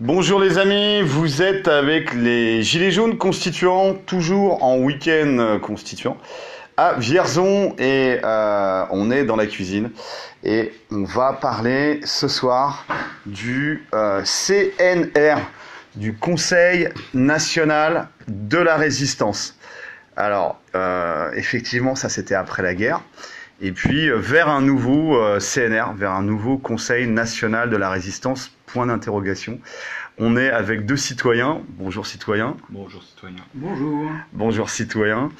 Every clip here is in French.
Bonjour les amis, vous êtes avec les Gilets jaunes constituants, toujours en week-end constituant, à Vierzon et on est dans la cuisine et on va parler ce soir du CNR, du Conseil national de la résistance. Alors effectivement ça c'était après la guerre et puis vers un nouveau CNR, vers un nouveau Conseil national de la résistance, point d'interrogation. On est avec deux citoyens. Bonjour citoyens. Bonjour citoyens. Bonjour. Bonjour citoyens.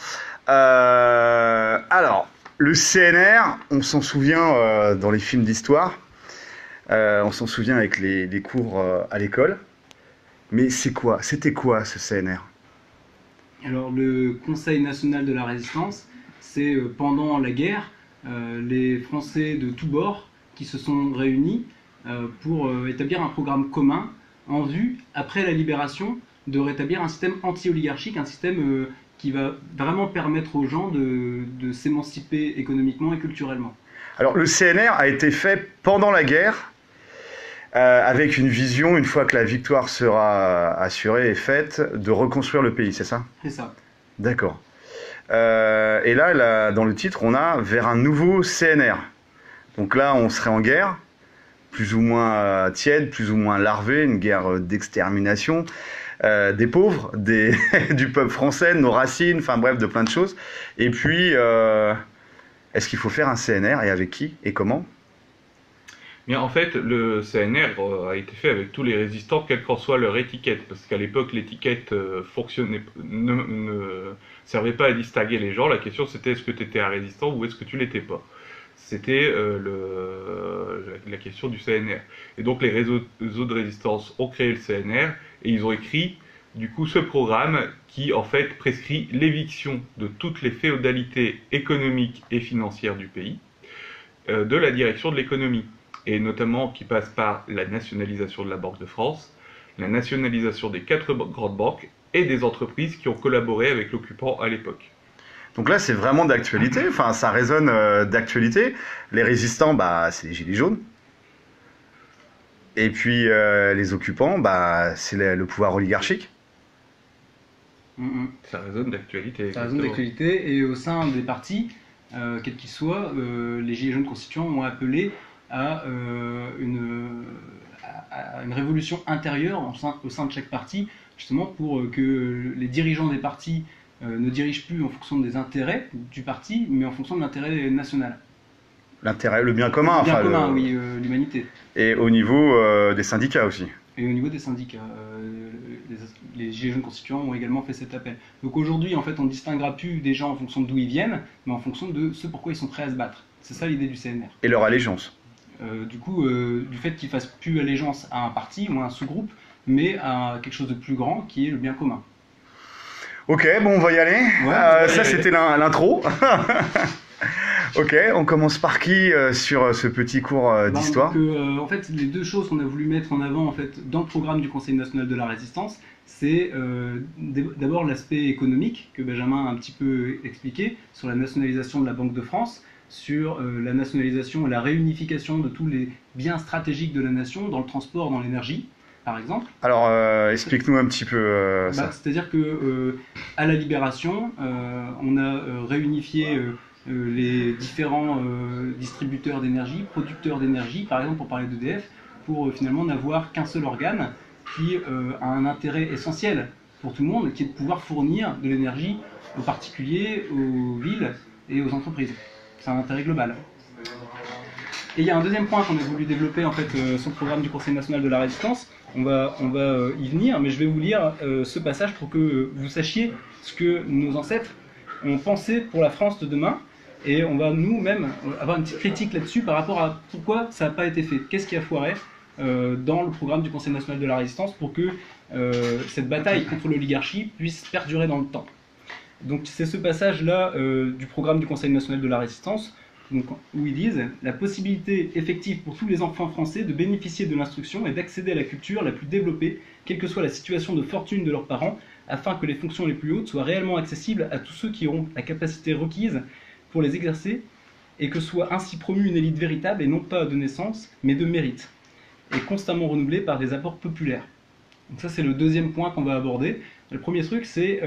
Alors, le CNR, on s'en souvient dans les films d'histoire. On s'en souvient avec les cours à l'école. Mais c'est quoi? C'était quoi ce CNR? Alors le Conseil national de la résistance, c'est pendant la guerre, les Français de tous bords qui se sont réunis pour établir un programme commun en vue, après la libération, de rétablir un système anti-oligarchique, un système qui va vraiment permettre aux gens de s'émanciper économiquement et culturellement. Alors le CNR a été fait pendant la guerre, avec une vision, une fois que la victoire sera assurée et faite, de reconstruire le pays, c'est ça? C'est ça. D'accord. Et là, dans le titre, on a vers un nouveau CNR. Donc là, on serait en guerre, plus ou moins tiède, plus ou moins larvée, une guerre d'extermination des pauvres, du peuple français, de nos racines, enfin bref, de plein de choses. Et puis, est-ce qu'il faut faire un CNR et avec qui et comment? Bien, en fait, le CNR a été fait avec tous les résistants, quelle qu'en soit leur étiquette, parce qu'à l'époque, l'étiquette ne servait pas à distinguer les gens. La question, c'était est-ce que tu étais un résistant ou est-ce que tu l'étais pas. C'était la question du CNR. Et donc, les réseaux de résistance ont créé le CNR et ils ont écrit, du coup, ce programme qui, en fait, prescrit l'éviction de toutes les féodalités économiques et financières du pays, de la direction de l'économie. Et notamment qui passe par la nationalisation de la Banque de France, la nationalisation des 4 grandes banques et des entreprises qui ont collaboré avec l'occupant à l'époque. Donc là, c'est vraiment d'actualité, enfin, ça résonne d'actualité. Les résistants, bah, c'est les Gilets jaunes. Et puis, les occupants, bah, c'est le pouvoir oligarchique. Ça résonne d'actualité. Ça résonne d'actualité, et au sein des partis, quels qu'ils soient, les Gilets jaunes constituants ont appelé à une révolution intérieure au sein de chaque parti, justement pour que les dirigeants des partis ne dirigent plus en fonction des intérêts du parti, mais en fonction de l'intérêt national. L'intérêt, le bien commun. Le bien commun, oui, l'humanité. Et au niveau des syndicats aussi. Et au niveau des syndicats, les Gilets jaunes constituants ont également fait cet appel. Donc aujourd'hui, en fait, on ne distinguera plus des gens en fonction d'où ils viennent, mais en fonction de ce pourquoi ils sont prêts à se battre. C'est ça l'idée du CNR. Et leur allégeance. Du fait qu'ils fassent plus allégeance à un parti ou à un sous-groupe, mais à quelque chose de plus grand qui est le bien commun. Ok, bon, on va y aller. Ouais, ça, c'était l'intro. Ok, on commence par qui sur ce petit cours d'histoire? En fait, les deux choses qu'on a voulu mettre en avant en fait, dans le programme du Conseil national de la résistance, c'est d'abord l'aspect économique que Benjamin a un petit peu expliqué sur la nationalisation de la Banque de France, sur la nationalisation et la réunification de tous les biens stratégiques de la nation dans le transport, dans l'énergie, par exemple. Alors, explique-nous un petit peu ça. C'est-à-dire que à la Libération, on a réunifié les différents distributeurs d'énergie, producteurs d'énergie, par exemple pour parler d'EDF, pour finalement n'avoir qu'un seul organe qui a un intérêt essentiel pour tout le monde, qui est de pouvoir fournir de l'énergie aux particuliers, aux villes et aux entreprises. C'est un intérêt global. Et il y a un deuxième point qu'on a voulu développer en fait sur le programme du Conseil national de la résistance. On va y venir, mais je vais vous lire ce passage pour que vous sachiez ce que nos ancêtres ont pensé pour la France de demain. Et on va nous-mêmes avoir une petite critique là-dessus par rapport à pourquoi ça n'a pas été fait. Qu'est-ce qui a foiré dans le programme du Conseil national de la résistance pour que cette bataille contre l'oligarchie puisse perdurer dans le temps. Donc c'est ce passage-là du programme du Conseil national de la résistance, donc, où ils disent « La possibilité effective pour tous les enfants français de bénéficier de l'instruction et d'accéder à la culture la plus développée, quelle que soit la situation de fortune de leurs parents, afin que les fonctions les plus hautes soient réellement accessibles à tous ceux qui auront la capacité requise pour les exercer, et que soit ainsi promue une élite véritable et non pas de naissance, mais de mérite, et constamment renouvelée par des apports populaires. » Donc ça, c'est le deuxième point qu'on va aborder. Le premier truc, c'est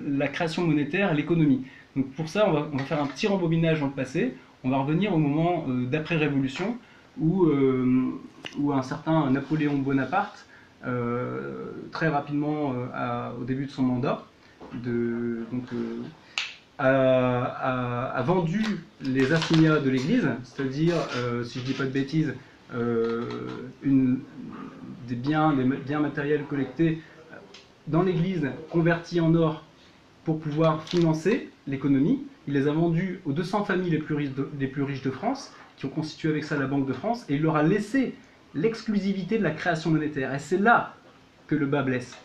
la création monétaire et l'économie. Donc pour ça, on va faire un petit rembobinage dans le passé. On va revenir au moment d'après-révolution où un certain Napoléon Bonaparte, très rapidement au début de son mandat, a vendu les assignats de l'Église, c'est-à-dire, si je ne dis pas de bêtises, des biens matériels collectés dans l'Église, convertis en or pour pouvoir financer l'économie. Il les a vendus aux 200 familles les plus riches de France, qui ont constitué avec ça la Banque de France, et il leur a laissé l'exclusivité de la création monétaire. Et c'est là que le bas blesse.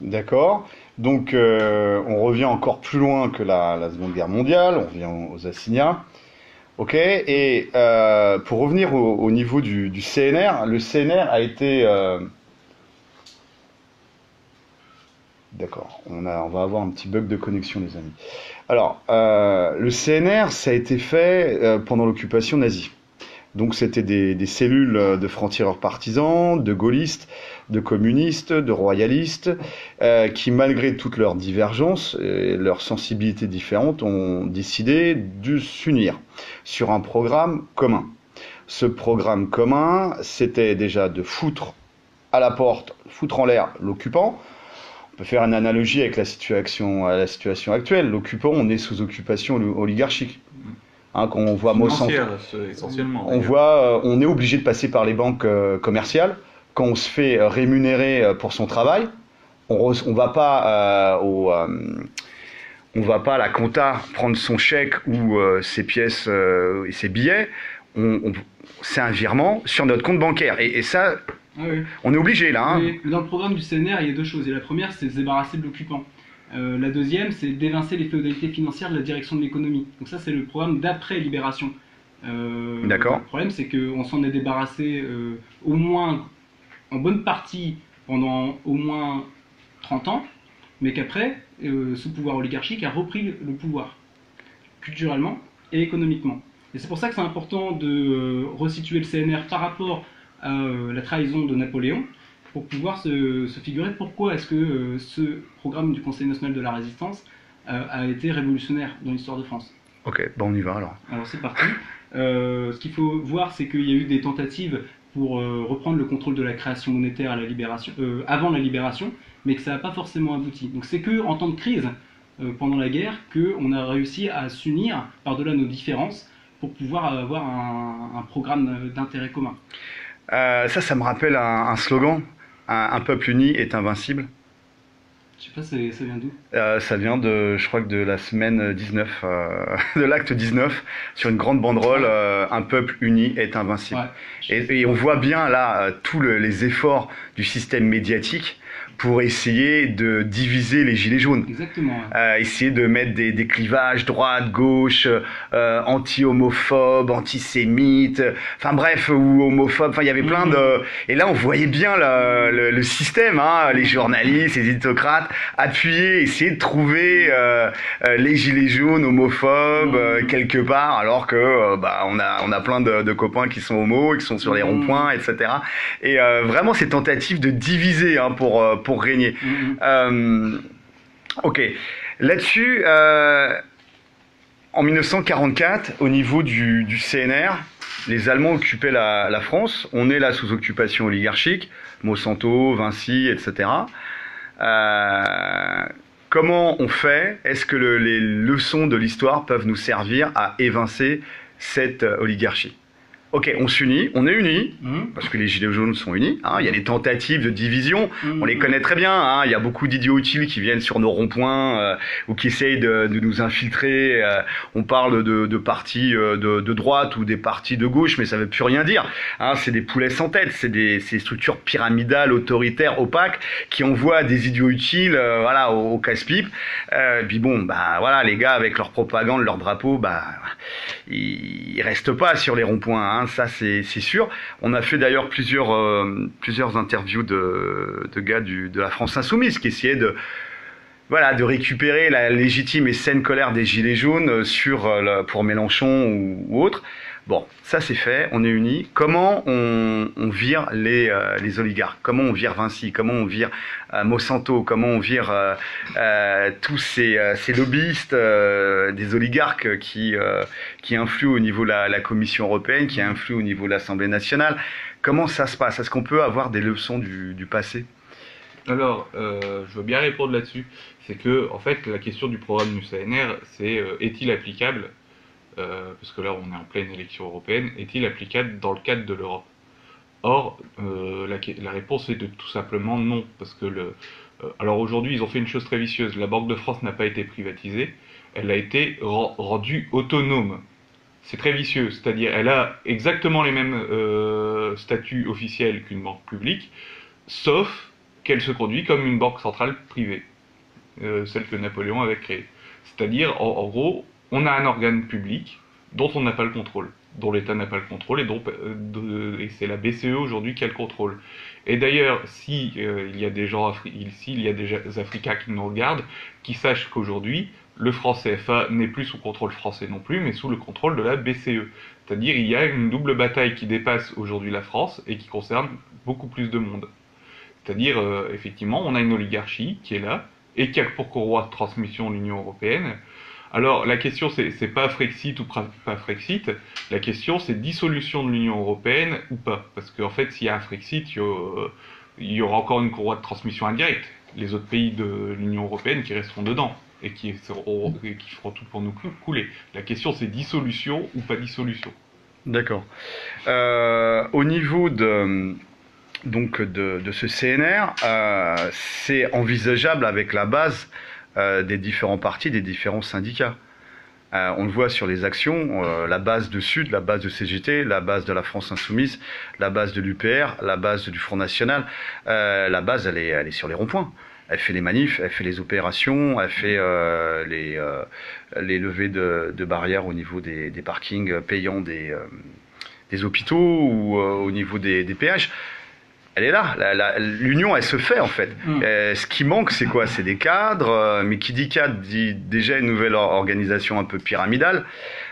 D'accord. Donc, on revient encore plus loin que la Seconde Guerre mondiale, on revient aux assignats. Ok. Et pour revenir au niveau du CNR, le CNR a été... D'accord, on va avoir un petit bug de connexion, les amis. Alors, le CNR, ça a été fait pendant l'occupation nazie. Donc, c'était des cellules de francs-tireurs partisans, de gaullistes, de communistes, de royalistes, qui, malgré toutes leurs divergences et leurs sensibilités différentes, ont décidé de s'unir sur un programme commun. Ce programme commun, c'était déjà de foutre à la porte, foutre en l'air l'occupant. On peut faire une analogie avec la situation actuelle. L'occupant, on est sous occupation oligarchique. Hein, quand on voit essentiellement. On est obligé de passer par les banques commerciales. Quand on se fait rémunérer pour son travail, on va pas à la compta prendre son chèque ou ses pièces et ses billets. C'est un virement sur notre compte bancaire. Et ça, oui. On est obligé là. Hein. Dans le programme du CNR, il y a deux choses. Et la première, c'est de se débarrasser de l'occupant. La deuxième, c'est d'évincer les féodalités financières de la direction de l'économie. Donc ça, c'est le programme d'après-libération. D'accord. Le problème, c'est qu'on s'en est débarrassé au moins, en bonne partie, pendant au moins 30 ans, mais qu'après, ce pouvoir oligarchique a repris le pouvoir, culturellement et économiquement. Et c'est pour ça que c'est important de resituer le CNR par rapport à la trahison de Napoléon, pour pouvoir se figurer pourquoi est-ce que ce programme du Conseil national de la résistance a été révolutionnaire dans l'histoire de France. Ok, bon on y va alors. Alors c'est parti. Ce qu'il faut voir, c'est qu'il y a eu des tentatives pour reprendre le contrôle de la création monétaire à la libération, avant la libération, mais que ça n'a pas forcément abouti. Donc c'est qu'en temps de crise, pendant la guerre, qu'on a réussi à s'unir par-delà nos différences pour pouvoir avoir un programme d'intérêt commun. Ça me rappelle un slogan, un peuple uni est invincible. Je sais pas, ça vient d'où? Ça vient je crois que de la semaine 19, de l'acte 19, sur une grande banderole, un peuple uni est invincible. Ouais, et on voit bien là tous les efforts du système médiatique pour essayer de diviser les gilets jaunes. Exactement. Essayer de mettre des clivages droite, gauche, anti-homophobes, antisémites, enfin bref, ou homophobes, enfin il y avait plein de... Et là on voyait bien le système, hein, les journalistes, les éditocrates, appuyer, essayer de trouver les gilets jaunes homophobes quelque part, alors que on a plein de copains qui sont homos, qui sont sur les ronds-points, etc. Et vraiment ces tentatives de diviser hein, pour régner. Ok. Là-dessus, en 1944, au niveau du CNR, les Allemands occupaient la France. On est là sous occupation oligarchique, Monsanto, Vinci, etc. Comment on fait? Est-ce que les leçons de l'histoire peuvent nous servir à évincer cette oligarchie? Ok, on s'unit, on est unis, parce que les gilets jaunes sont unis, hein, il y a des tentatives de division, on les connaît très bien, hein, il y a beaucoup d'idiots utiles qui viennent sur nos ronds-points ou qui essayent de nous infiltrer, on parle de partis de droite ou des partis de gauche, mais ça veut plus rien dire, hein, c'est des poulets sans tête, c'est des structures pyramidales, autoritaires, opaques, qui envoient des idiots utiles voilà, au casse-pipe, puis bon, voilà, les gars avec leur propagande, leur drapeau, ils restent pas sur les ronds-points, hein, ça c'est sûr. On a fait d'ailleurs plusieurs interviews de gars de la France Insoumise qui essayaient de récupérer la légitime et saine colère des Gilets jaunes pour Mélenchon ou autre. Bon, ça c'est fait, on est unis. Comment on vire les oligarques? Comment on vire Vinci? Comment on vire Monsanto? Comment on vire tous ces lobbyistes des oligarques qui influent au niveau de la Commission européenne, qui influent au niveau de l'Assemblée nationale? Comment ça se passe? Est-ce qu'on peut avoir des leçons du passé? Alors, je veux bien répondre là-dessus. C'est que, en fait, la question du programme du CNR, c'est est-il applicable, parce que là on est en pleine élection européenne, est-il applicable dans le cadre de l'Europe? Or, la réponse est de tout simplement non, parce que alors aujourd'hui ils ont fait une chose très vicieuse. La Banque de France n'a pas été privatisée, elle a été rendue autonome. C'est très vicieux, c'est-à-dire elle a exactement les mêmes statuts officiels qu'une banque publique, sauf qu'elle se conduit comme une banque centrale privée, celle que Napoléon avait créée. C'est-à-dire, en gros, on a un organe public dont on n'a pas le contrôle, dont l'État n'a pas le contrôle, et c'est la BCE aujourd'hui qui a le contrôle. Et d'ailleurs, si il y a des gens, s'il y a des Africains qui nous regardent, qui sachent qu'aujourd'hui, le franc CFA n'est plus sous contrôle français non plus, mais sous le contrôle de la BCE. C'est-à-dire, il y a une double bataille qui dépasse aujourd'hui la France et qui concerne beaucoup plus de monde. C'est-à-dire, effectivement, on a une oligarchie qui est là, et qui a pour courroie de transmission l'Union européenne. Alors, la question, c'est pas Frexit ou pas Frexit, la question, c'est dissolution de l'Union européenne ou pas. Parce qu'en fait, s'il y a un Frexit, il y aura encore une courroie de transmission indirecte. Les autres pays de l'Union européenne qui resteront dedans, et qui feront tout pour nous couler. La question, c'est dissolution ou pas dissolution. D'accord. Au niveau de ce CNR, c'est envisageable avec la base des différents partis, des différents syndicats. On le voit sur les actions, la base de Sud, la base de CGT, la base de la France Insoumise, la base de l'UPR, la base du Front National. La base, elle est sur les ronds-points. Elle fait les manifs, elle fait les opérations, elle fait les levées de barrières au niveau des parkings payants des hôpitaux ou au niveau des péages. Elle est là, l'union elle se fait en fait. Ce qui manque c'est quoi? C'est des cadres, mais qui dit cadre dit déjà une nouvelle organisation un peu pyramidale,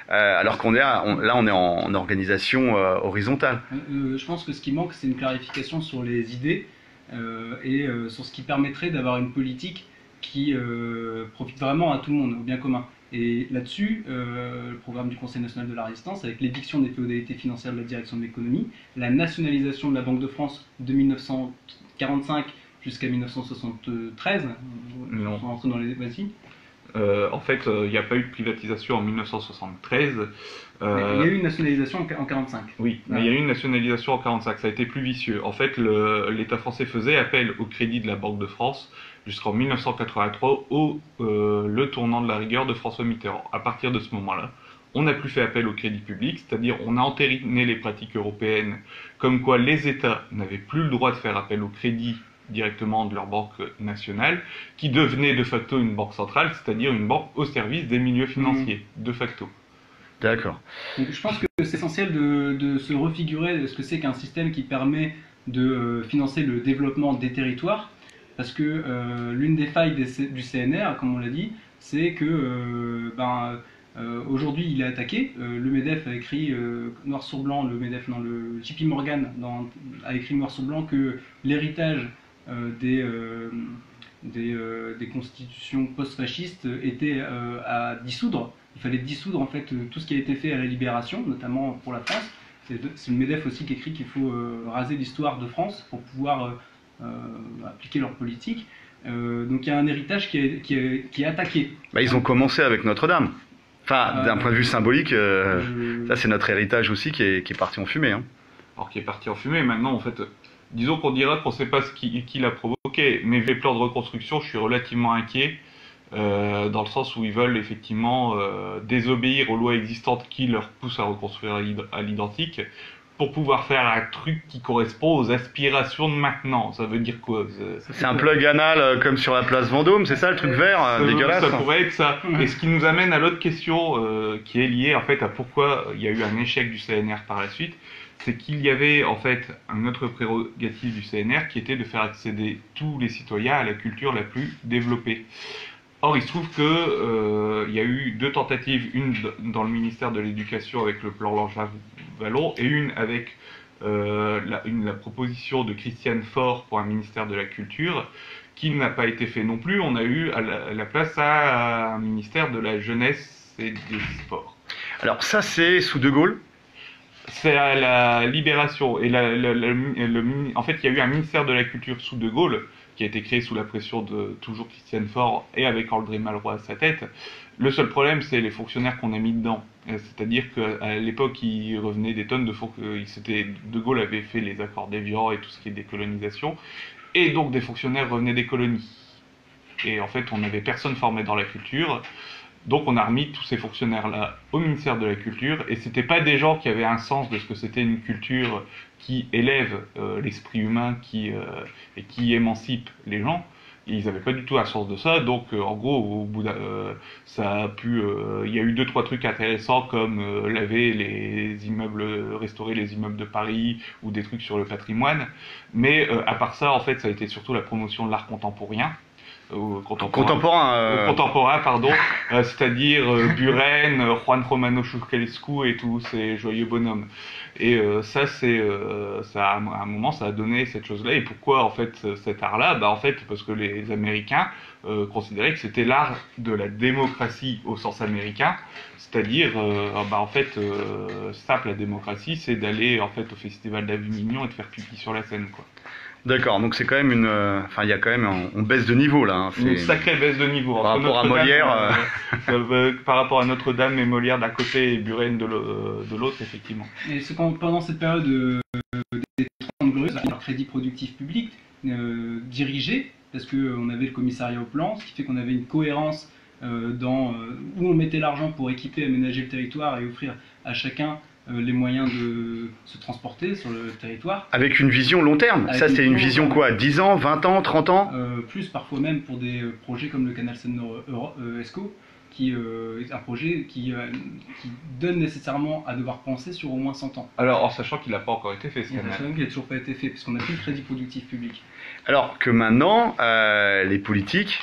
alors qu'on est là on est en organisation horizontale. Je pense que ce qui manque c'est une clarification sur les idées et sur ce qui permettrait d'avoir une politique qui profite vraiment à tout le monde, au bien commun. Et là-dessus, le programme du Conseil national de la résistance, avec l'éviction des féodalités financières de la direction de l'économie, la nationalisation de la Banque de France de 1945 jusqu'à 1973, non. on rentre dans les... Vas-y. En fait, il n'y a pas eu de privatisation en 1973. Il y a eu une nationalisation en 1945. Oui, mais il y a eu une nationalisation en 1945, ça a été plus vicieux. En fait, l'État français faisait appel au crédit de la Banque de France jusqu'en 1983 le tournant de la rigueur de François Mitterrand. À partir de ce moment-là, on n'a plus fait appel au crédit public, c'est-à-dire on a entériné les pratiques européennes comme quoi les États n'avaient plus le droit de faire appel au crédit directement de leur banque nationale, qui devenait de facto une banque centrale, c'est-à-dire une banque au service des milieux financiers, de facto. D'accord. Donc je pense que c'est essentiel de se refigurer ce que c'est qu'un système qui permet de financer le développement des territoires, parce que l'une des failles du CNR, comme on l'a dit, c'est que aujourd'hui il est attaqué. Le MEDEF a écrit noir sur blanc, le JP Morgan a écrit noir sur blanc que l'héritage des constitutions post-fascistes était à dissoudre. Il fallait dissoudre en fait tout ce qui a été fait à la Libération, notamment pour la France. C'est le MEDEF aussi qui écrit qu'il faut raser l'histoire de France pour pouvoir appliquer leur politique. Donc il y a un héritage qui est attaqué. Ils ont commencé avec Notre-Dame. Enfin, d'un point de vue symbolique, ça c'est notre héritage aussi qui est parti en fumée. Hein. Alors qui est parti en fumée, maintenant en fait, disons qu'on dira qu'on ne sait pas qui l'a provoqué, mais les plans de reconstruction, je suis relativement inquiet, dans le sens où ils veulent effectivement désobéir aux lois existantes qui leur poussent à reconstruire à l'identique, pour pouvoir faire un truc qui correspond aux aspirations de maintenant. Ça veut dire quoi? C'est un plug anal comme sur la place Vendôme, c'est ça le truc vert dégueulasse? Ça pourrait être ça. Et ce qui nous amène à l'autre question qui est liée en fait à pourquoi il y a eu un échec du CNR par la suite, c'est qu'il y avait en fait un autre prérogative du CNR qui était de faire accéder tous les citoyens à la culture la plus développée. Or, il se trouve que il y a eu 2 tentatives, une dans le ministère de l'Éducation avec le plan Lange-Vallon et une avec la proposition de Christiane Faure pour un ministère de la Culture, qui n'a pas été fait non plus. On a eu à la place à un ministère de la Jeunesse et des Sports. Alors ça, c'est sous De Gaulle. C'est à la Libération. Et en fait, il y a eu un ministère de la Culture sous De Gaulle, qui a été créé sous la pression de toujours Christiane Faure et avec André Malraux à sa tête. Le seul problème, c'est les fonctionnaires qu'on a mis dedans. C'est-à-dire qu'à l'époque, il revenait des tonnes de De Gaulle avait fait les accords d'Évian et tout ce qui est décolonisation. Et donc, des fonctionnaires revenaient des colonies. Et en fait, on n'avait personne formé dans la culture. Donc on a remis tous ces fonctionnaires-là au ministère de la Culture, et c'était pas des gens qui avaient un sens de ce que c'était une culture qui élève l'esprit humain, et qui émancipe les gens. Ils n'avaient pas du tout un sens de ça, donc en gros, au bout ça a pu, il y a eu 2-3 trucs intéressants comme laver les immeubles, restaurer les immeubles de Paris ou des trucs sur le patrimoine, mais à part ça, en fait, ça a été surtout la promotion de l'art contemporain. Contemporain, pardon, c'est-à-dire Buren, Juan Romano Churquelescu et tous ces joyeux bonhommes. Et ça, à un moment, ça a donné cette chose-là. Et pourquoi, en fait, cet art-là? Bah, en fait, parce que les Américains considéraient que c'était l'art de la démocratie au sens américain. C'est-à-dire, en fait, simple, la démocratie, c'est d'aller, en fait, au festival d'Avignon et de faire pipi sur la scène, quoi. D'accord, donc c'est quand même il y a quand même on baisse de niveau là. Hein. Une sacrée baisse de niveau. Par rapport à Molière. Par rapport à Notre-Dame et Molière d'un côté et Buren de l'autre, effectivement. Et pendant cette période des 30 glorieuses, un crédit productif public dirigé, parce qu'on avait le commissariat au plan, ce qui fait qu'on avait une cohérence dans où on mettait l'argent pour équiper, aménager le territoire et offrir à chacun les moyens de se transporter sur le territoire. Avec une vision long terme. Ça, c'est une vision quoi? 10 ans, 20 ans, 30 ans Plus parfois même pour des projets comme le canal Seine-Nord-Escaut, qui est un projet qui donne nécessairement à devoir penser sur au moins 100 ans. Alors, en sachant qu'il n'a pas encore été fait, ce canal. En sachant qu'il n'a toujours pas été fait, puisqu'on n'a plus le crédit productif public. Alors que maintenant, les politiques,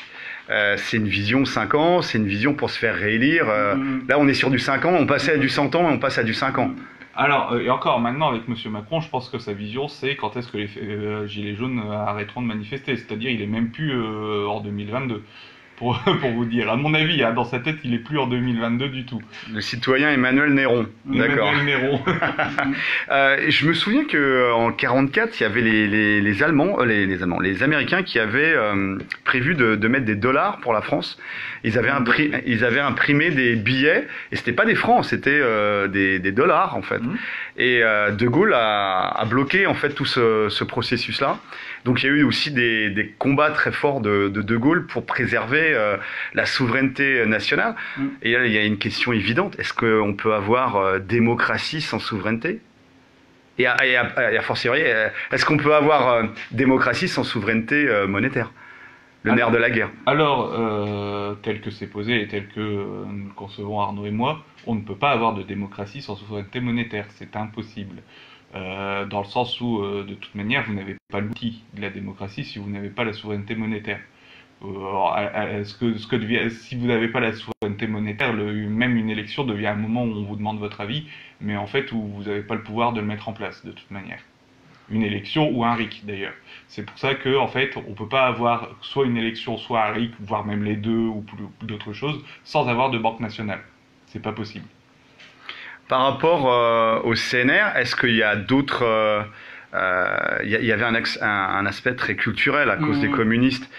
c'est une vision 5 ans, c'est une vision pour se faire réélire. Là, on est sur du 5 ans, on passait à du 100 ans et on passe à du 5 ans. Alors, et encore maintenant, avec M. Macron, je pense que sa vision, c'est quand est-ce que les Gilets jaunes arrêteront de manifester. C'est-à-dire, il est même plus en 2022. Pour vous dire, à mon avis, dans sa tête, il est plus en 2022 du tout. Le citoyen Emmanuel Néron. D'accord. Emmanuel Néron. Je me souviens que en 44, il y avait les Américains qui avaient prévu de mettre des dollars pour la France. Ils avaient imprimé des billets et c'était pas des francs, c'était des dollars en fait. Et De Gaulle a bloqué en fait tout ce processus-là. Donc il y a eu aussi des combats très forts de Gaulle pour préserver la souveraineté nationale. Et là, il y a une question évidente. Est-ce qu'on peut avoir démocratie sans souveraineté? Et a fortiori, est-ce qu'on peut avoir démocratie sans souveraineté monétaire? Le nerf de la guerre. Alors, tel que c'est posé et tel que nous le concevons Arnaud et moi, on ne peut pas avoir de démocratie sans souveraineté monétaire. C'est impossible. Dans le sens où, de toute manière, vous n'avez pas l'outil de la démocratie si vous n'avez pas la souveraineté monétaire. Si vous n'avez pas la souveraineté monétaire, même une élection devient un moment où on vous demande votre avis, mais en fait où vous n'avez pas le pouvoir de le mettre en place, de toute manière. Une élection ou un RIC, d'ailleurs. C'est pour ça qu'en fait, on ne peut pas avoir soit une élection, soit un RIC, voire même les deux, ou d'autres choses, sans avoir de banque nationale. C'est pas possible. Par rapport au CNR, est-ce qu'il y a d'autres... il y avait un aspect très culturel à cause des communistes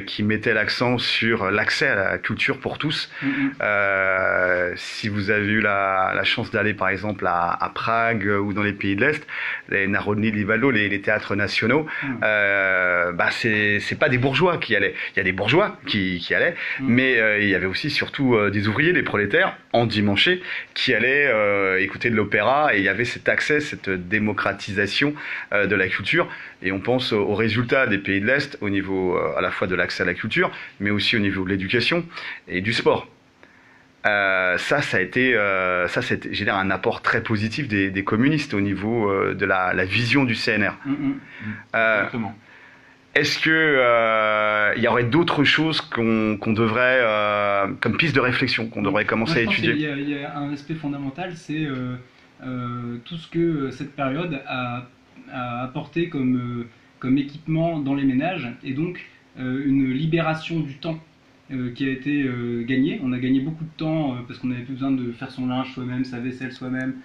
qui mettaient l'accent sur l'accès à la culture pour tous. Si vous avez eu la chance d'aller par exemple à Prague ou dans les pays de l'Est, les Narodni Livado, les théâtres nationaux, c'est pas des bourgeois qui allaient. Il y a des bourgeois qui allaient, mais il y avait aussi surtout des ouvriers, des prolétaires endimanchés qui allaient écouter de l'opéra, et il y avait cet accès, cette démocratisation de la culture. Et on pense aux résultats des pays de l'Est au niveau à la fois de l'accès à la culture, mais aussi au niveau de l'éducation et du sport. Ça génère un apport très positif des communistes au niveau de la vision du CNR. Exactement. est-ce que il y aurait d'autres choses qu'on devrait, comme piste de réflexion, qu'on devrait commencer à étudier? Il y a un aspect fondamental, c'est tout ce que cette période a apporté comme équipement dans les ménages, et donc une libération du temps qui a été gagnée. On a gagné beaucoup de temps parce qu'on n'avait plus besoin de faire son linge soi-même, sa vaisselle soi-même,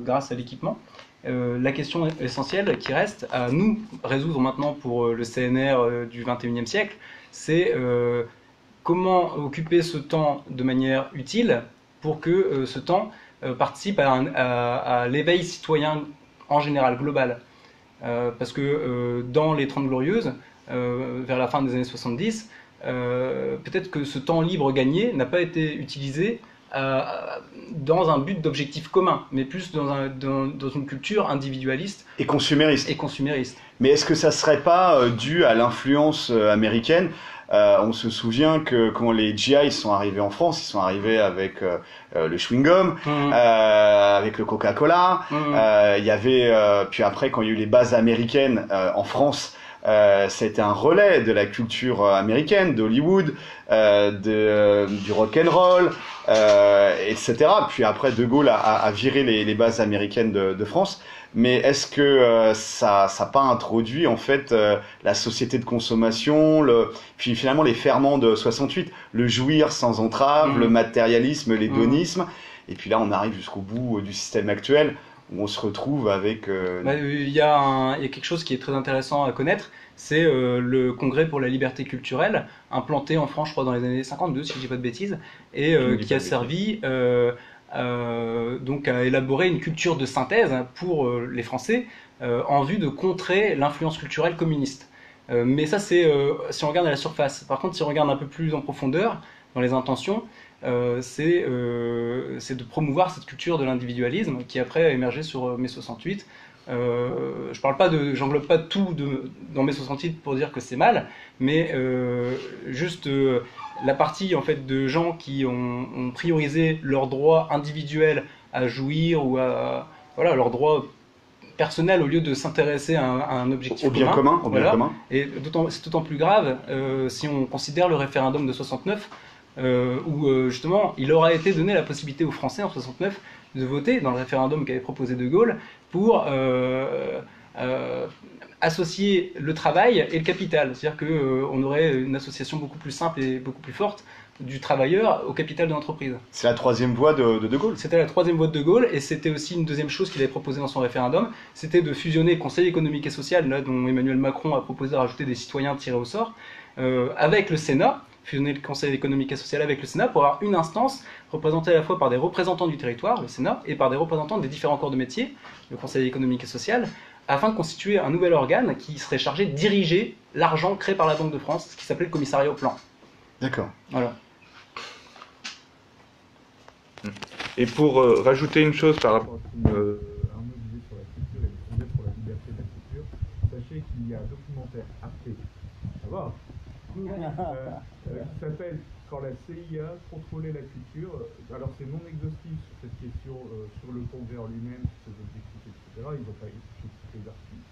grâce à l'équipement. La question essentielle qui reste à nous résoudre maintenant pour le CNR du 21e siècle, c'est comment occuper ce temps de manière utile pour que ce temps participe à l'éveil citoyen en général, global. Parce que dans les 30 Glorieuses, vers la fin des années 70, peut-être que ce temps libre gagné n'a pas été utilisé dans un but d'objectif commun, mais plus dans une culture individualiste Et consumériste. et consumériste. Mais est-ce que ça serait pas dû à l'influence américaine? On se souvient que quand les GI sont arrivés en France, ils sont arrivés avec le chewing-gum, avec le Coca-Cola. Il y avait, puis après, quand il y a eu les bases américaines en France, c'était un relais de la culture américaine, d'Hollywood, du rock'n'roll, etc. Puis après, De Gaulle a viré les bases américaines de France. Mais est-ce que ça n'a pas introduit en fait la société de consommation, puis finalement les ferments de 68, le jouir sans entrave, le matérialisme, l'hédonisme, et puis là on arrive jusqu'au bout du système actuel où on se retrouve avec... Il y a quelque chose qui est très intéressant à connaître, c'est le Congrès pour la liberté culturelle, implanté en France, je crois, dans les années 52, si je ne dis pas de bêtises, et qui a servi donc à élaborer une culture de synthèse pour les Français en vue de contrer l'influence culturelle communiste. Mais ça, c'est si on regarde à la surface. Par contre, si on regarde un peu plus en profondeur, dans les intentions, c'est de promouvoir cette culture de l'individualisme qui après a émergé sur mai 68. J'englobe pas tout dans mai 68 pour dire que c'est mal, mais juste la partie en fait de gens qui ont priorisé leur droit individuel à jouir ou à leur droit personnel au lieu de s'intéresser à un objectif au bien commun. Et c'est d'autant plus grave si on considère le référendum de 69 où justement il aura été donné la possibilité aux Français en 69 de voter dans le référendum qu'avait proposé De Gaulle pour associer le travail et le capital. C'est-à-dire qu'on aurait une association beaucoup plus simple et beaucoup plus forte du travailleur au capital de l'entreprise. C'est la troisième voie de Gaulle. C'était la troisième voie de Gaulle, et c'était aussi une deuxième chose qu'il avait proposé dans son référendum, c'était de fusionner le Conseil économique et social, là, dont Emmanuel Macron a proposé de rajouter des citoyens tirés au sort, avec le Sénat, fusionner le Conseil économique et social avec le Sénat pour avoir une instance représentée à la fois par des représentants du territoire, le Sénat, et par des représentants des différents corps de métier, le Conseil économique et social, afin de constituer un nouvel organe qui serait chargé de diriger l'argent créé par la Banque de France, ce qui s'appelait le commissariat au plan. D'accord. Voilà. Et pour rajouter une chose par rapport à ce que Arnaud disait sur la culture et le Congrès pour la liberté de la culture, sachez qu'il y a un documentaire Arte, ça va, qui s'appelle Quand la CIA contrôlait la culture. Alors c'est non exhaustif sur cette question, sur le Congrès en lui-même, sur ses objectifs, etc. Ils n'ont pas écouté tous les articles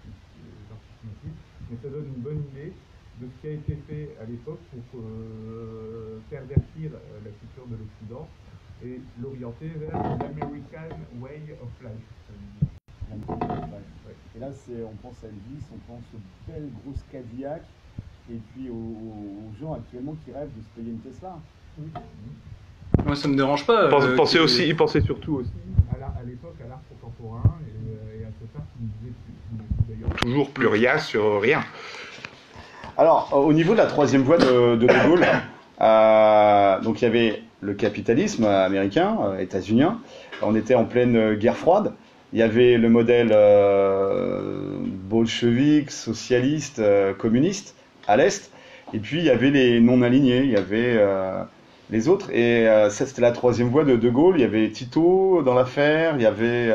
inutiles, mais ça donne une bonne idée de ce qui a été fait à l'époque pour pervertir la culture de l'Occident et l'orienter vers l'American Way of Life. Et là, on pense à Elvis, on pense aux belles grosses Cadillac, et puis aux gens actuellement qui rêvent de se payer une Tesla. Oui. Moi, ça me dérange pas. Il pensait surtout aussi à l'époque à l'art contemporain et à cet art qui nous disait d'ailleurs toujours plus rien sur rien. Alors, au niveau de la troisième voie de Gaulle, donc il y avait le capitalisme américain, états-unien. On était en pleine guerre froide. Il y avait le modèle bolchevique, socialiste, communiste à l'est. Et puis il y avait les non-alignés, il y avait les autres. Et ça, c'était la troisième voie de Gaulle. Il y avait Tito dans l'affaire. Il y avait.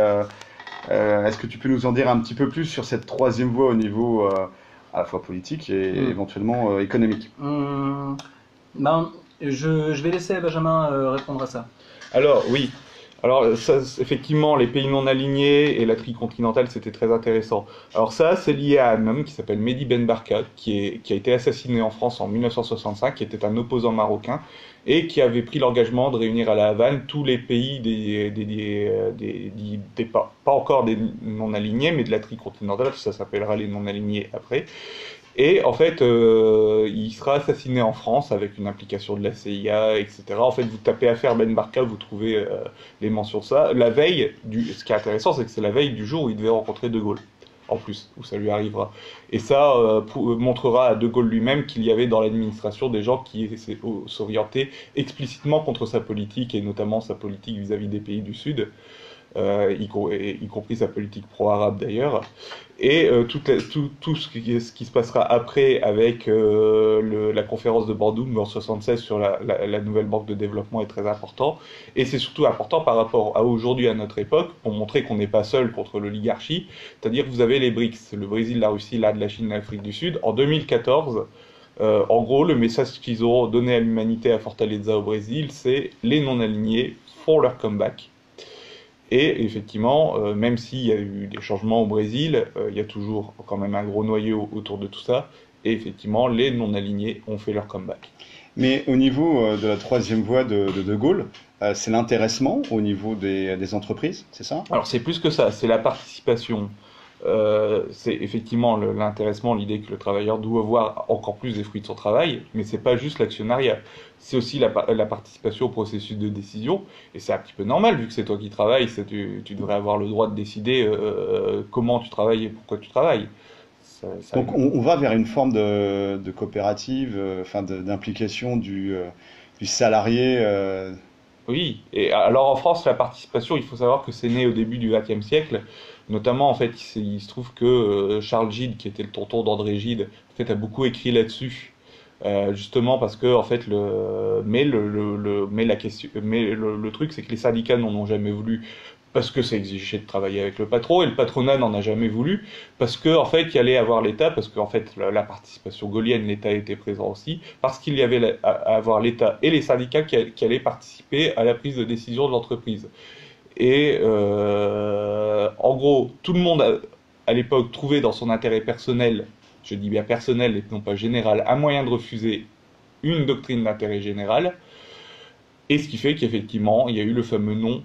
Est-ce que tu peux nous en dire un petit peu plus sur cette troisième voie au niveau à la fois politique et éventuellement économique? Je vais laisser Benjamin répondre à ça. Alors oui, Alors, ça, effectivement, les pays non alignés et la tricontinentale, c'était très intéressant. Alors ça, c'est lié à un homme qui s'appelle Mehdi Ben Barka, qui a été assassiné en France en 1965, qui était un opposant marocain, et qui avait pris l'engagement de réunir à La Havane tous les pays pas encore des non alignés, mais de la tricontinentale, ça s'appellera les non alignés après. Et en fait, il sera assassiné en France avec une implication de la CIA, etc. En fait, vous tapez affaire Ben Barka, vous trouvez les mentions de ça. La veille, ce qui est intéressant, c'est que c'est la veille du jour où il devait rencontrer De Gaulle, en plus, où ça lui arrivera. Et ça montrera à De Gaulle lui-même qu'il y avait dans l'administration des gens qui s'orientaient explicitement contre sa politique, et notamment sa politique vis-à-vis des pays du Sud. Y compris sa politique pro-arabe d'ailleurs, et tout ce qui se passera après avec la conférence de Bandung en 76 sur la nouvelle banque de développement est très important, et c'est surtout important par rapport à aujourd'hui, à notre époque, pour montrer qu'on n'est pas seul contre l'oligarchie, c'est-à-dire que vous avez les BRICS, le Brésil, la Russie, l'Inde, la Chine, l'Afrique du Sud. En 2014, en gros, le message qu'ils ont donné à l'humanité à Fortaleza au Brésil, c'est les non-alignés font leur comeback. Et effectivement, même s'il y a eu des changements au Brésil, il y a toujours quand même un gros noyau autour de tout ça. Et effectivement, les non-alignés ont fait leur comeback. Mais au niveau de la troisième voie de Gaulle, c'est l'intéressement au niveau des entreprises, c'est ça? Alors c'est plus que ça, c'est la participation. C'est effectivement l'intéressement, l'idée que le travailleur doit voir encore plus des fruits de son travail, mais c'est pas juste l'actionnariat, c'est aussi la participation au processus de décision, et c'est un petit peu normal, vu que c'est toi qui travailles, tu devrais avoir le droit de décider comment tu travailles et pourquoi tu travailles. Donc on va vers une forme de coopérative, enfin d'implication du salarié. Oui, et alors en France, la participation, il faut savoir que c'est né au début du XXe siècle. Notamment, en fait, il se trouve que Charles Gide, qui était le tonton d'André Gide, en fait, a beaucoup écrit là-dessus. Justement parce que, en fait, le truc, c'est que les syndicats n'en ont jamais voulu, parce que ça exigeait de travailler avec le patron, et le patronat n'en a jamais voulu, parce que, en fait, il y allait avoir l'État, parce qu'en fait, la participation gaulienne, l'État était présent aussi, parce qu'il y avait à avoir l'État et les syndicats qui allaient participer à la prise de décision de l'entreprise. Et en gros, tout le monde à l'époque trouvait dans son intérêt personnel, je dis bien personnel et non pas général, un moyen de refuser une doctrine d'intérêt général. Et ce qui fait qu'effectivement, il y a eu le fameux non,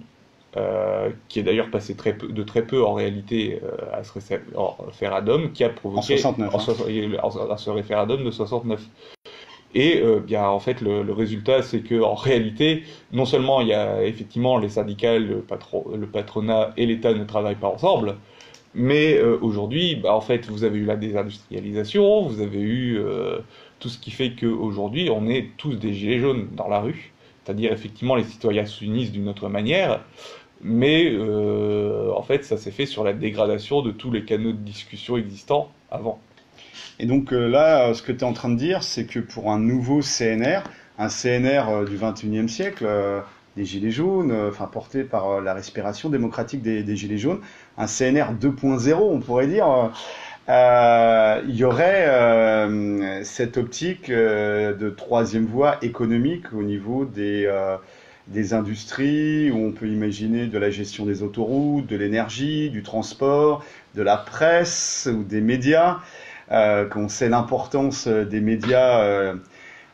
qui est d'ailleurs passé de très peu en réalité à ce référendum, qui a provoqué en 69, à ce référendum de 69. Et bien en fait le résultat, c'est que en réalité, non seulement il y a effectivement les syndicats, le patronat et l'État ne travaillent pas ensemble, mais aujourd'hui, en fait, vous avez eu la désindustrialisation, vous avez eu tout ce qui fait qu'aujourd'hui, on est tous des gilets jaunes dans la rue, c'est-à-dire effectivement les citoyens s'unissent d'une autre manière, mais en fait, ça s'est fait sur la dégradation de tous les canaux de discussion existants avant. Et donc là, ce que tu es en train de dire, c'est que pour un nouveau CNR, un CNR du 21e siècle, des Gilets jaunes, porté par la respiration démocratique des Gilets jaunes, un CNR 2.0, on pourrait dire, il y aurait cette optique de troisième voie économique au niveau des industries, où on peut imaginer de la gestion des autoroutes, de l'énergie, du transport, de la presse ou des médias. Qu'on sait l'importance des médias,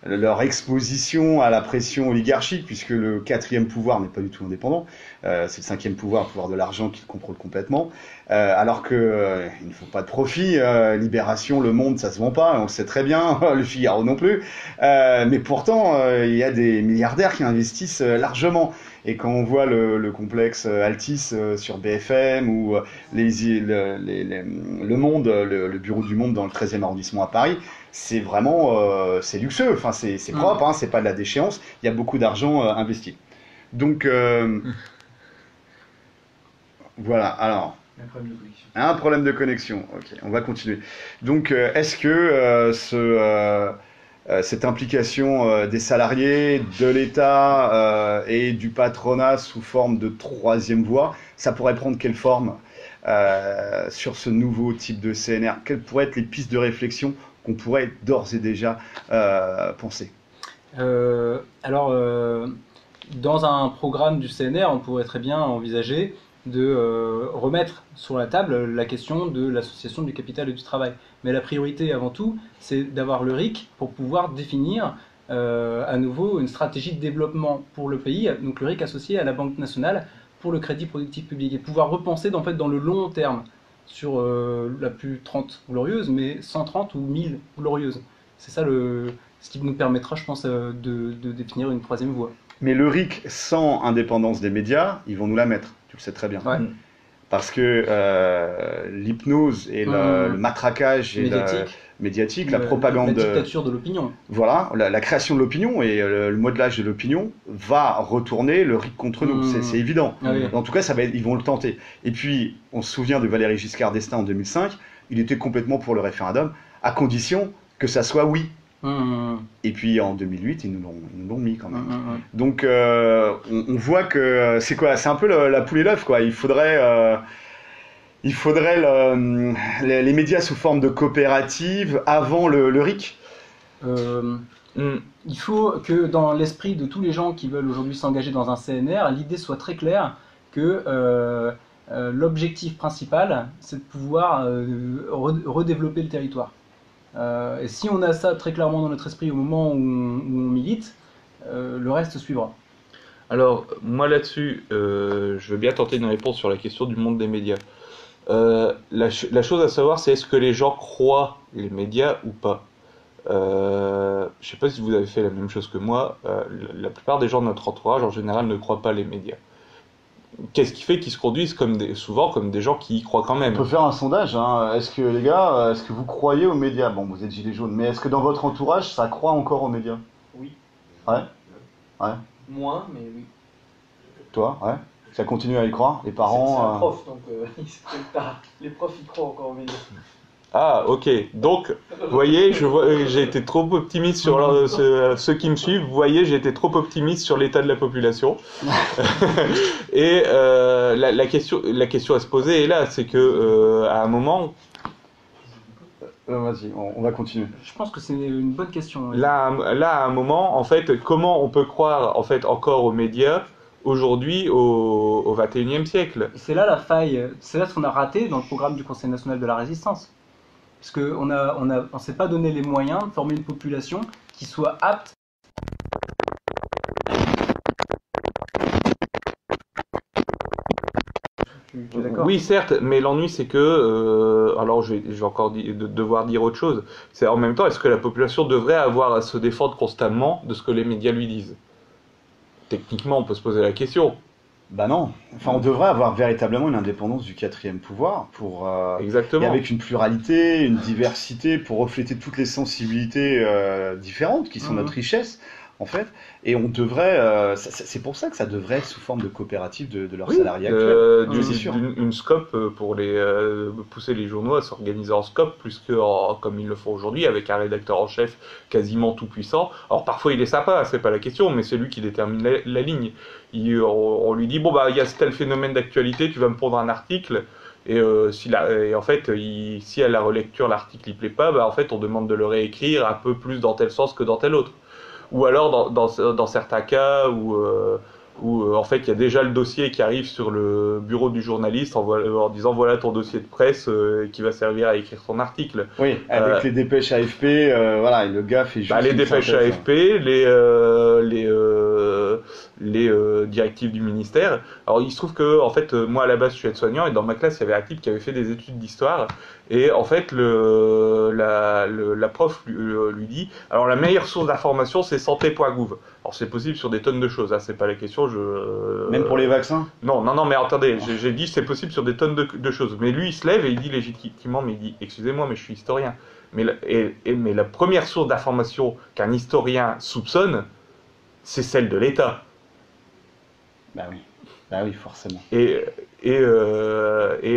leur exposition à la pression oligarchique, puisque le quatrième pouvoir n'est pas du tout indépendant, c'est le cinquième pouvoir, le pouvoir de l'argent qui le contrôle complètement, alors que il ne faut pas de profit, Libération, Le Monde, ça se vend pas, on le sait très bien, Le Figaro non plus, mais pourtant il y a des milliardaires qui investissent largement. Et quand on voit le complexe Altis sur BFM ou le Monde, le bureau du Monde dans le 13e arrondissement à Paris, c'est vraiment c'est luxueux, enfin c'est propre, hein, c'est pas de la déchéance, il y a beaucoup d'argent investi. Donc voilà, alors un problème de connexion. Ok, on va continuer. Donc est-ce que cette implication des salariés, de l'État et du patronat sous forme de troisième voie, ça pourrait prendre quelle forme sur ce nouveau type de CNR? Quelles pourraient être les pistes de réflexion qu'on pourrait d'ores et déjà penser? dans un programme du CNR, on pourrait très bien envisager de remettre sur la table la question de l'association du capital et du travail. Mais la priorité avant tout, c'est d'avoir le RIC pour pouvoir définir à nouveau une stratégie de développement pour le pays, donc le RIC associé à la Banque nationale pour le crédit productif public, et pouvoir repenser en fait, dans le long terme sur la plus 30 glorieuse, mais 130 ou 1000 glorieuses. C'est ça ce qui nous permettra, je pense, de définir une troisième voie. Mais le RIC sans indépendance des médias, ils vont nous la mettre, tu le sais très bien. Ouais. Parce que l'hypnose et le matraquage et médiatique, la propagande, la dictature de l'opinion. Voilà, la création de l'opinion et le modelage de l'opinion va retourner le RIC contre nous, c'est évident. Ah oui. En tout cas, ils vont le tenter. Et puis, on se souvient de Valéry Giscard d'Estaing en 2005, il était complètement pour le référendum, à condition que ça soit oui. Et puis en 2008, ils nous l'ont mis quand même. Donc on voit que c'est quoi? C'est un peu la poule et l'œuf, quoi. Il faudrait les médias sous forme de coopérative avant le RIC. Il faut que dans l'esprit de tous les gens qui veulent aujourd'hui s'engager dans un CNR, l'idée soit très claire que l'objectif principal, c'est de pouvoir redévelopper le territoire. Et si on a ça très clairement dans notre esprit au moment où on milite, le reste suivra. Alors, moi là-dessus, je veux bien tenter une réponse sur la question du monde des médias. La chose à savoir, c'est est-ce que les gens croient les médias ou pas. Je ne sais pas si vous avez fait la même chose que moi. La plupart des gens de notre entourage, en général, ne croient pas les médias. Qu'est-ce qui fait qu'ils se conduisent souvent comme des gens qui y croient quand même? On peut faire un sondage, hein. Est-ce que les gars, est-ce que vous croyez aux médias? Bon, vous êtes gilets jaunes, mais est-ce que dans votre entourage, ça croit encore aux médias? Oui. Ouais. Moins, mais oui. Toi, ouais. Ça continue à y croire. Les C'est parents. un prof, donc les profs y croient encore aux médias. Ah, ok. Donc, vous voyez, j'ai été trop optimiste sur ceux qui me suivent. Vous voyez, j'ai été trop optimiste sur l'état de la population. Et la question à se poser est là, c'est que à un moment. Vas-y, on va continuer. Je pense que c'est une bonne question. Ouais. Là, à un moment, en fait, comment on peut croire en fait encore aux médias aujourd'hui au XXIe siècle? C'est là la faille. C'est là ce qu'on a raté dans le programme du Conseil national de la résistance. Parce qu'on on s'est pas donné les moyens de former une population qui soit apte. Oui, certes, mais l'ennui c'est que, alors je vais encore devoir dire autre chose, c'est en même temps, est-ce que la population devrait avoir à se défendre constamment de ce que les médias lui disent? Techniquement, on peut se poser la question. Bah non. Enfin, on devrait avoir véritablement une indépendance du quatrième pouvoir pour Exactement. et avec une pluralité, une diversité pour refléter toutes les sensibilités différentes qui sont notre richesse en fait. Et on devrait, c'est pour ça que ça devrait être sous forme de coopérative de leurs salariés actuels. C'est sûr. Une scope pour pousser les journaux à s'organiser en scope plus que comme ils le font aujourd'hui avec un rédacteur en chef quasiment tout puissant. Alors parfois il est sympa, c'est pas la question, mais c'est lui qui détermine la ligne. On lui dit bon bah il y a tel phénomène d'actualité, tu vas me pondre un article. Et en fait, si à la relecture l'article il plaît pas, bah en fait on demande de le réécrire un peu plus dans tel sens que dans tel autre. Ou alors dans certains cas où en fait il y a déjà le dossier qui arrive sur le bureau du journaliste en disant voilà ton dossier de presse qui va servir à écrire ton article. Oui, avec les dépêches AFP, voilà, et le gars fait juste les dépêches AFP, les directives du ministère. Alors il se trouve que en fait moi à la base je suis aide-soignant et dans ma classe il y avait un type qui avait fait des études d'histoire et en fait la prof lui dit alors la meilleure source d'information c'est santé.gouv. Alors c'est possible sur des tonnes de choses, hein, c'est pas la question. Même pour les vaccins? Non, mais attendez, j'ai dit c'est possible sur des tonnes de choses. Mais lui il se lève et il dit légitimement, mais il dit excusez-moi mais je suis historien. Mais la première source d'information qu'un historien soupçonne, c'est celle de l'État. Bah oui, forcément. Et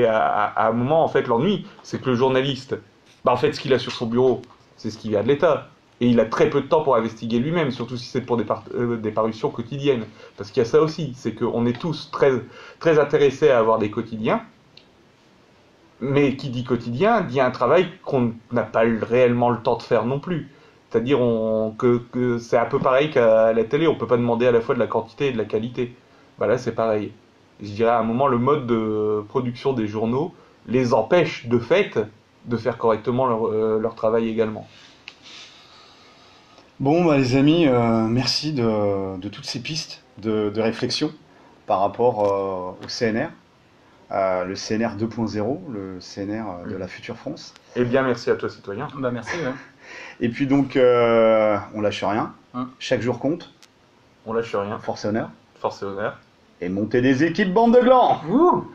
à un moment, en fait, l'ennui, c'est que le journaliste, en fait, ce qu'il a sur son bureau, c'est ce qui vient de l'État. Et il a très peu de temps pour investiguer lui-même, surtout si c'est pour des parutions quotidiennes. Parce qu'il y a ça aussi, c'est qu'on est tous très, très intéressés à avoir des quotidiens. Mais qui dit quotidien, dit un travail qu'on n'a pas réellement le temps de faire non plus. C'est-à-dire que c'est un peu pareil qu'à la télé, on peut pas demander à la fois de la quantité et de la qualité. Bah là, c'est pareil. Je dirais à un moment, le mode de production des journaux les empêche de fait de faire correctement leur travail également. Bon, bah, les amis, merci de toutes ces pistes de réflexion par rapport au CNR, le CNR 2.0, le CNR de la future France. Eh bien, merci à toi, citoyen. Bah merci. Ouais. Et puis donc, on lâche rien, chaque jour compte, On lâche rien. force et honneur, Force et honneur. et monter des équipes bande de glands. Ouh